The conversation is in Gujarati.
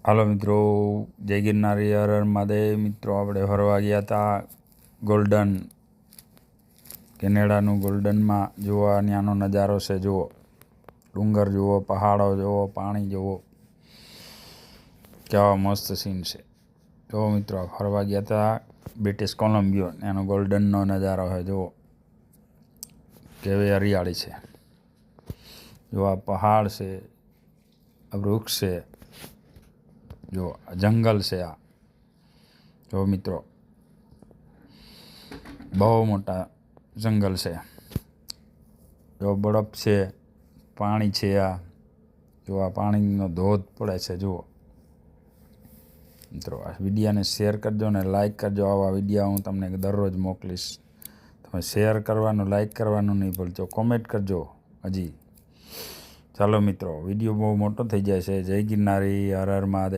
હાલો મિત્રો, જય ગિરનારી હર હર મહાદેવ. મિત્રો આપણે ફરવા ગયા હતા ગોલ્ડન, કેનેડાનું ગોલ્ડનમાં. જુઓ ત્યાંનો નજારો છે, જુઓ ડુંગર જુઓ, પહાડો જુઓ, પાણી જુઓ, કેવા મસ્ત સીન છે. જુઓ મિત્રો, ફરવા ગયા હતા બ્રિટિશ કોલંબિયા, ત્યાંનો ગોલ્ડનનો નજારો છે. જુઓ કેવી હરિયાળી છે, જો આ પહાડ છે, આ વૃક્ષ છે, જો જંગલ છે. આ જો મિત્રો, બહુ મોટા જંગલ છે. જો બરફ છે, પાણી છે. આ જો આ પાણીનો ધોધ પડે છે. જુઓ મિત્રો, આ વિડીયાને શેર કરજો ને લાઈક કરજો. આવા વિડીયા હું તમને દરરોજ મોકલીશ. તમે શેર કરવાનું, લાઈક કરવાનું નહીં ભૂલજો, કોમેન્ટ કરજો. હજી ચાલો મિત્રો, વિડીયો બહુ મોટો થઈ જાય છે. જય ગિરનારી, હર હર મહાદેવ.